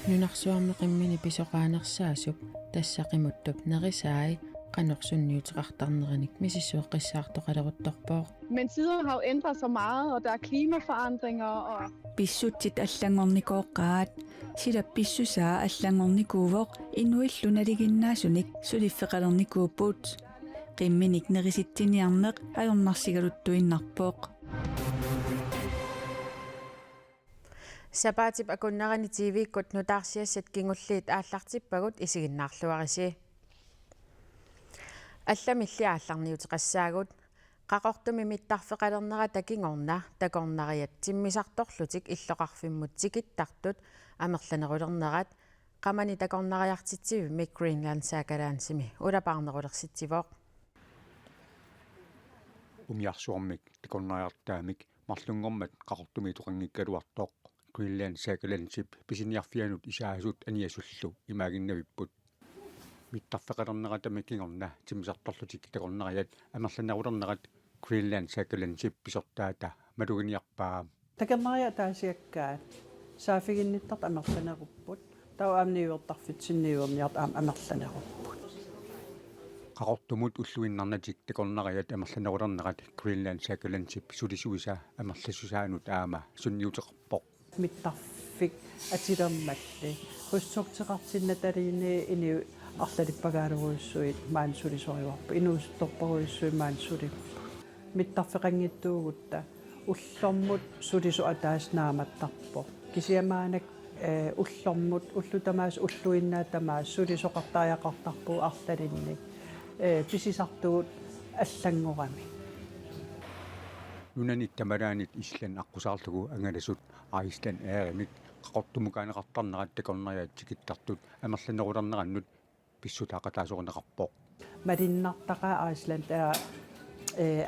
Nunarsuarmeqimmini pisoqaanersaasup тассақимуттуп нерисааи qanorsunniuteqartarnerinik misissueqqissaartoqaleruttorpooq. Men tiderne har jo ændret sig meget, og der er klimaforandringer og Pissutsit allangornikoqqaat sila pissusaa allangornikuuvoq inuillunaliginnaasunik suliffeqalernikuuppuut qimminik nerisittiниарнеq ajornarsigaluttuinnarpooq. Sapaatip akunnerani TV-kut nutaarsiassat kingulliit aallartippagut isiginnaarluarisi. Allamilliaallarniuteqassaagut qaqortumi mittarfeqalernera takingorna takornariat timmisartorlutik illoqarfimmut tikittartut amerlanerulernerat qamani takornariartitsivimik Greenland saakalaансimi ulapaarnerulersitsivoq. Umiarsuarmik takornariartaamik marlungormat qaqortumi toqanngikkaluartoq Greenland saakalaансip pisiniarfianut isaasut aniasullu imaaginnavipput mittarfeqalernerata kingorna timmisartorlutik takornariat amerlanerulernerat Greenland saakalaансip pisortaata maluginiarpaa такернариа таасиаккаат саафигинниттарт амерланеруpput тау аамниуертарфитсинниуерниарт амерланеруппут qaqortumut ulluinnarnatik takornariat amerlanerulernerat Greenland saakalaансip sulisuisa amerlassusaanut aama sunniuteqarpoq миттарфик атилермалли хуссуктеқартиннаталиини ини арлалиппагаалагуиссуит маансулисориуарпу инуусторпаруиссуи маансулиппу миттарфеқангиттуугутта уллормут сулису атааснааматтарпо кисиамаанак уллормут уллутамаас уллуиннаатамаас сулисоқартааяқартарпуу арлалинни писисартуут аллангорами нунанит тамалаанит ислан аққусаарлугу ангаласут Iceland ааримик qaqortumukaaneqartarnerat takornariat tikittartut amerlanerulernерannut pissutaaqataasuqneqarpoq малиннартаqa Iceland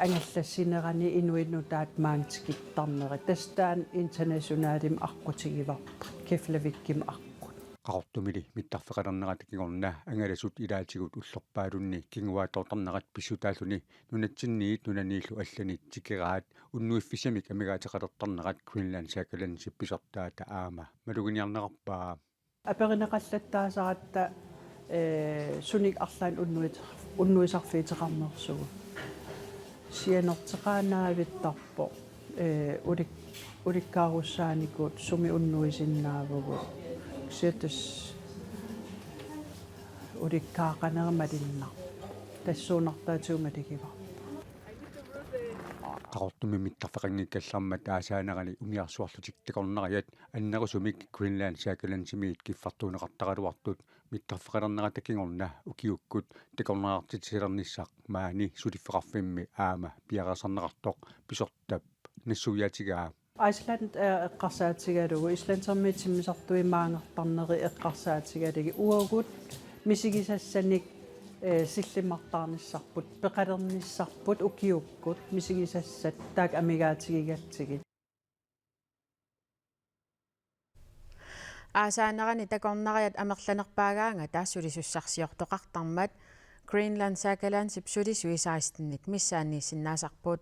ангаллассинерани инуиннутаат маангтикиттарнери тастаан интернационалим аққутигиварпа кефлавикким аққут qaqortumili mittarfeqalernerat kingorna angalasut ilaatигут уллорпаалунни кингуаатоорторнерат писсутааллуни нунатсинниит нунанииллу алланит тикераат уннуиффисамик амигаатеқалертарнерат Greenland saakalaансip писортаата аама малугиниарнеқарпаа аперинеқаллаттаасаратта суник арлаан уннуисарфиитеқарнерсугу сианертеқаанаавиттарпо уликкааруссааникуут суми уннуисиннаавгу сиатас уликкаақанермалиннар тассуунартаатиумалигива qaqortumi mittarfeqanngikkallarma taasaanerani umiarsuarlutik takornariat annerusumik Greenland saakalaансimiit kiffartuuneqartaqaluartut mittarfeqalernerata kingorna ukiukkut takornariartitisilernissaq maani suliffeqarfimmi aama piaqasarneqartoq pisortap nassuyaatigaa Iceland эққарсаатигалугу исландермиитсиммисартуи маангартарнери эққарсаатигалиги уагут мисигисассаник силлимартаарниссарпут пеқалерниссарпут укиуккут мисигисассат таак амигаатигигатсигит аасаанерани такорнариат амерланерпаагаанга таассулисуссарсиортоқартармат Greenland saakalaансip sulisuisaaистинник миссааниисиннаасарпут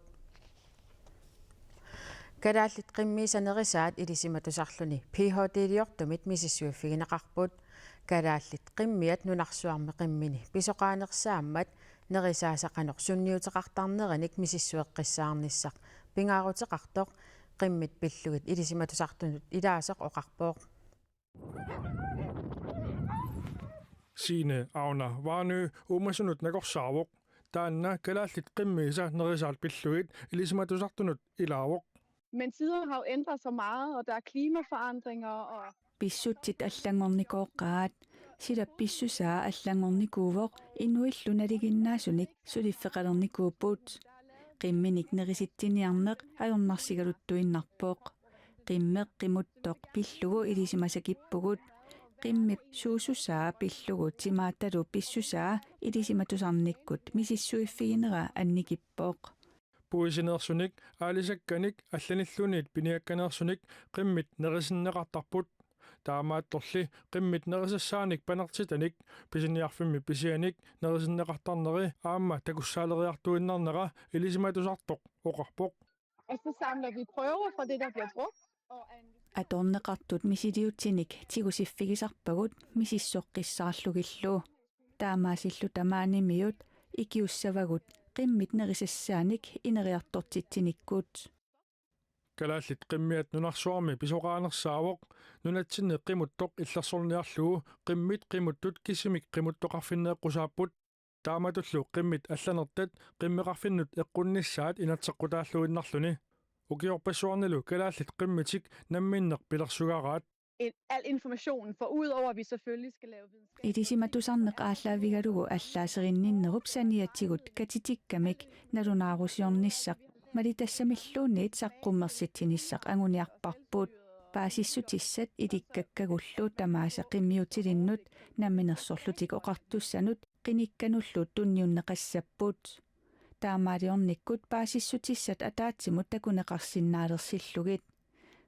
калааллит qimmiisaneриsaat илисиматусарлүни PhD-лиортумит мисиссуиффигинеқарпут калааллит qimmiat нунарсуарми qimmini писоқаанерсааммат нерисаасақанеқ сунниутеқартарнериник мисиссуэққиссаарниссақ пингаарутеқартоқ qimmit пиллугит илисиматусартунут илаасеқ оқарпооқ Signe Auna Varnø umasunut naqorsaarvoq taanna kalaаллит qimmiisa nerisaalt pillugit ilisimatusartunut ilaavoq Men tiderne har jo ændret sig meget, og der er klimaforandringer og pissutsit allangornikoqqaat sila pissusaa allangornikuuvoq inuillunaliginnaasunik suliffeqalernikuuppuut qimminik nerisittiниарнеq ajornarsigaluttuinnarpooq qimmeq qimuttoq pillugu ilisimasakippugut qimmip suususaa pillugu timaattalu pissusaa ilisimatusarnikkut misissuiffiginera annikippoq puisineersunik aalisakkanik allanilluniit piniakkaneersunik qimmit nerisinneqartarput таамаатторли qimмит нерисассааник панартитаник писиниарфимми писианик нерисиннеқартарнери аама такуссаалериартуиннарнера илисиматусартоқ оқарпоқ Og så samler vi prøver fra det, der bliver brugt. Аторнеқартут мисилиутсиник тигусиффигисарпагут мисиссоққиссаарлугиллуу таамаасиллу тамаанимиут икиуссавагут қиммит нерисассааник инериартортитсиниккуут Kalaallit qimmiat nunarsuarmi pisoqaanersaavoq nunatsinne qimuttoq illersorniarlugu qimmit qimuttut kisimik qimuttoqarfinneeqqusaapput taamatullu qimmit allanertat qimmeqarfinnut eqqunnissaat inatseqqutaalluginnarluni ukiorpassuarnilu kalaallit qimmitik namminneq pilersugaraat Al informationen, for ud over at vi selvfølgelig skal lave videnskab. илисиматусарнеқ ааллаавигалугу аллаасеринниннеруп саниатсигут катитиккамик налунаарусиорниссақ малитассамиллуунниит саққуммерситсиниссақ агуниарпарпут паасиссутиссат иликкаккагуллуу тамааса қиммиутилиннут намминерсорлутик оқартуссанут қиниккануллут тунниуннеқассаппут таамаалиорниккут паасиссутиссат атаатсимут такунеқарсиннаалерсиллугит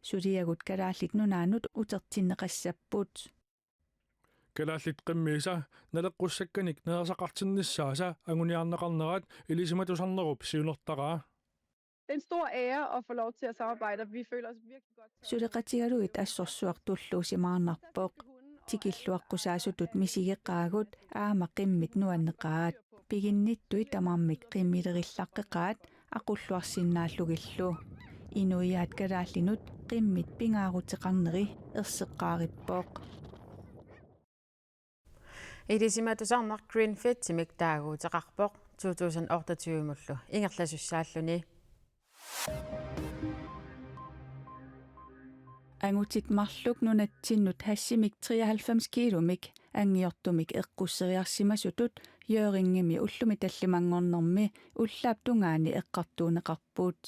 сулиагут калааллит нунаанут утертиннеқассаппут kalaallit qimmiisa naleqqussakkanik neersaqartinnissaasa aguniarneqarnerat ilisimatusarnerup siunertaraa Det er en stor ære at få lov til at samarbejde, og vi føler os virkelig godt. сулеқатигалуит ассорсуартуллуусимаарнарпоқ тикиллуаққусаасутут мисигеқаагут аама қиммит нуаннеқаат пигинниттуи тамармик қиммилериллаққеқаат ақуллуарсиннааллугиллу инуиаат калааллинут қиммит пингаарутеқарнери ерсеққаариппоқ илисиматусарнақ Greenfit тимиктаагуутеқарпоқ 2028 ингерласуссааллуни ангутит марлук нунатсиннут хассимик 93 киломик ангиортумик эққуссериарсимасутут йорингими уллуми таллимангорнэрми уллааптунгаани эққартуунеқарпуут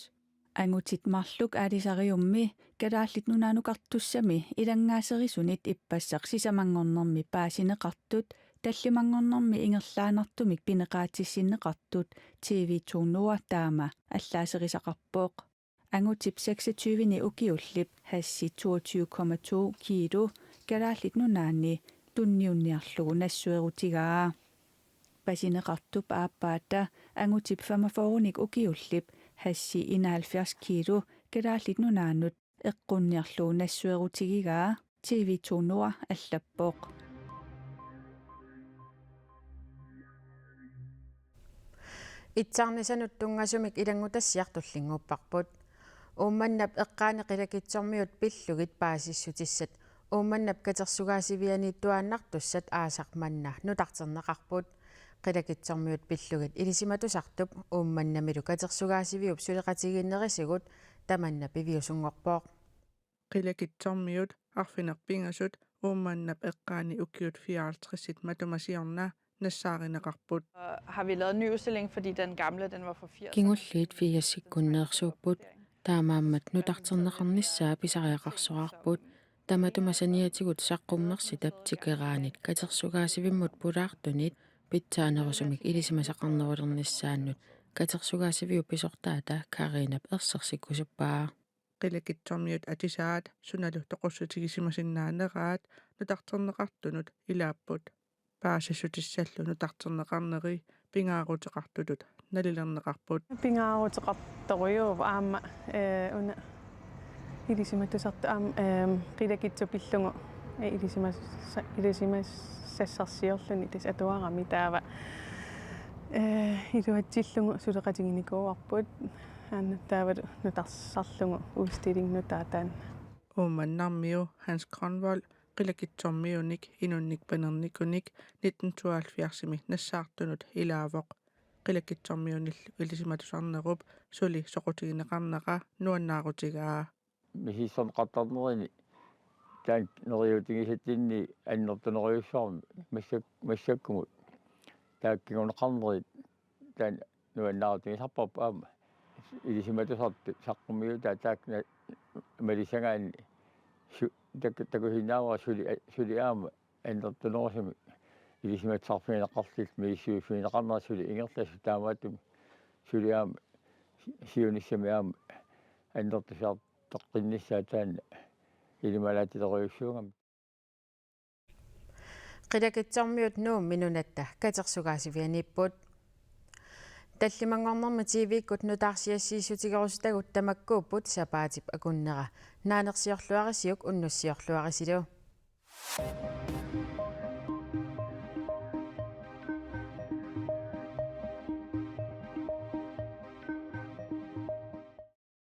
ангутит марлук аалисариумми калааллит нунаанукартуссами илангаасерисунит иппассақ сисамангорнэрми паасинеқартут таллимангорнэрми ингерлаанартумик пинеқаатиссиннеқартут TV2 Nord таама аллаасерисақарпоқ ангутип 26-ни укиуллип хасси 22,2 кило калааллит нунаани тунниунниарлугу нассуерутигаа пасинеқартуп ааппаата ангутип 45-ник укиуллип хасси 71 кило калааллит нунаанут эққунниарлугу нассуерутигигаа TV2 Nord аллаппоқ итсаарнисанут тунгасумик илангутассиартуллингууппарпут уумманнап эққаанеқилакитсормиут пиллугит паасиссутиссат уумманнап катерсугаасивианиттуааннартуссат аасарманна нутартернеқарпут қилакитсормиут пиллугит илисиматусартуп уумманнамилу катерсугаасивиуп сулеқатигиннерисигут таманна пивиусунгорпоқ qilakitsormiut arfinerpingasut uumannap eqqaani ukiut 54 matumasiorna nassaarinaqarput. Har vi lavet en ny udstilling, fordi den gamle den var fra 80. кингуллиит фиассиккуннеерсууппут таамааммат нутартернеқарнissaa писариақарсуарпут таматумасаниатигут саққуммерситап тикераанит катерсугаасивиммут пулаартунит питсаанерусумик илисимасақарнерулернissaannут катерсугаасивиу писортаата каринап ерсерсиккусуппаа qilakitsormiut atisaat sunalu toqussutigisimasinnaaneraat nutarterneqartunut ilaapput paasissutissaallu nutarterneqarneri pingaaruteqartulut nalilerneqarput pingaaruteqartorujuup aamma una ilisimatusartu qilakitsupillungu ilisimassarsiorluni tis atuarami taava iluatsillungu suleqatiginikuuarput taava nutarsarlungu udstilling nutaataan uumannarmiu Hans Kronvold qilakitsormiunik inunnik panernikkunik 1972 nassaartunut ilaavoq qilakitsormiunillu ilisimatusarnerup suli soqutigineqarneqa nuannaarutigaa мисиссон qattarnerini таан нериутигисатинни аннертунериуссаарми массаккумут тааккигунеқарнери таан нуаннаарутигисарпарпа аама илисиматусарту саққумиута таакна малисангаани такусинаава сули аама аннертунерисими илисиматсарфинеқарлит мииссуиффинеқарнера сули ингерласу таамаатум сули аама сиуниссами аама аннертусаар тоққинниссаа таанна илималаатилериуссуугам qilakitsormiut nuum minunatта катерсугаасивианиппут таллимангорнэрми тивиккут нутаарсиассииссутигерусутагут тамаккууппут сапаатип акуннера наанерсиорлуарисиук уннуссиорлуарисилу